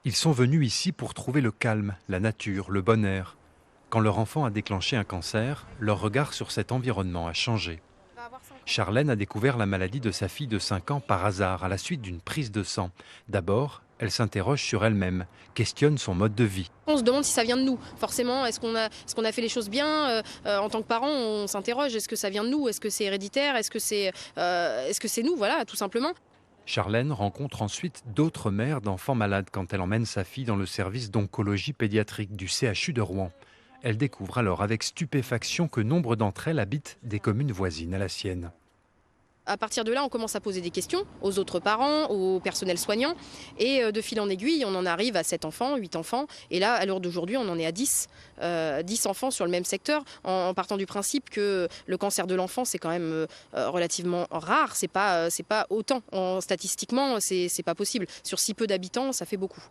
Ils sont venus ici pour trouver le calme, la nature, le bon air. Quand leur enfant a déclenché un cancer, leur regard sur cet environnement a changé. Charlène a découvert la maladie de sa fille de 5 ans par hasard, à la suite d'une prise de sang. D'abord, elle s'interroge sur elle-même, questionne son mode de vie. On se demande si ça vient de nous. Forcément, est-ce qu'on a fait les choses bien en tant que parents, on s'interroge. Est-ce que ça vient de nous? Est-ce que c'est héréditaire? Est-ce que c'est nous? Voilà, tout simplement. Charlène rencontre ensuite d'autres mères d'enfants malades quand elle emmène sa fille dans le service d'oncologie pédiatrique du CHU de Rouen. Elle découvre alors avec stupéfaction que nombre d'entre elles habitent des communes voisines à la sienne. À partir de là, on commence à poser des questions aux autres parents, au personnel soignant. Et de fil en aiguille, on en arrive à 7 enfants, 8 enfants. Et là, à l'heure d'aujourd'hui, on en est à 10. 10 enfants sur le même secteur, en partant du principe que le cancer de l'enfant, c'est quand même relativement rare. C'est pas autant. Statistiquement, c'est pas possible. Sur si peu d'habitants, ça fait beaucoup.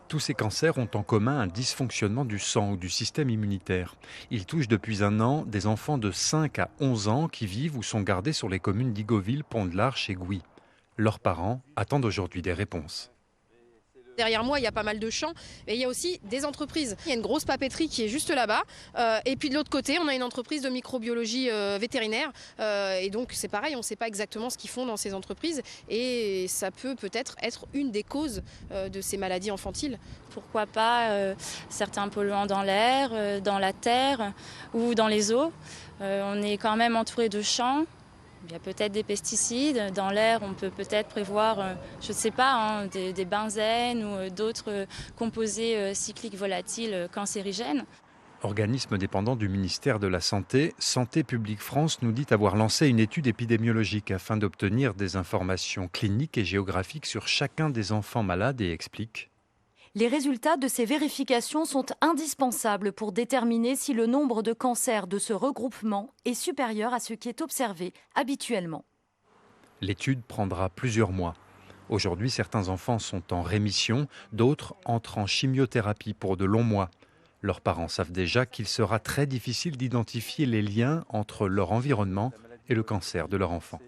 Tous ces cancers ont en commun un dysfonctionnement du sang ou du système immunitaire. Ils touchent depuis un an des enfants de 5 à 11 ans qui vivent ou sont gardés sur les communes d'Igoville, Pont-de-l'Arche et Gouy. Leurs parents attendent aujourd'hui des réponses. Derrière moi, il y a pas mal de champs, mais il y a aussi des entreprises. Il y a une grosse papeterie qui est juste là-bas. Et puis de l'autre côté, on a une entreprise de microbiologie vétérinaire. Et donc c'est pareil, on ne sait pas exactement ce qu'ils font dans ces entreprises. Et ça peut peut-être être une des causes de ces maladies infantiles. Pourquoi pas certains polluants dans l'air, dans la terre ou dans les eaux. On est quand même entouré de champs. Il y a peut-être des pesticides. Dans l'air, on peut peut-être prévoir, je ne sais pas, des benzènes ou d'autres composés cycliques volatiles cancérigènes. Organisme dépendant du ministère de la Santé, Santé publique France nous dit avoir lancé une étude épidémiologique afin d'obtenir des informations cliniques et géographiques sur chacun des enfants malades et explique. Les résultats de ces vérifications sont indispensables pour déterminer si le nombre de cancers de ce regroupement est supérieur à ce qui est observé habituellement. L'étude prendra plusieurs mois. Aujourd'hui, certains enfants sont en rémission, d'autres entrent en chimiothérapie pour de longs mois. Leurs parents savent déjà qu'il sera très difficile d'identifier les liens entre leur environnement et le cancer de leur enfant.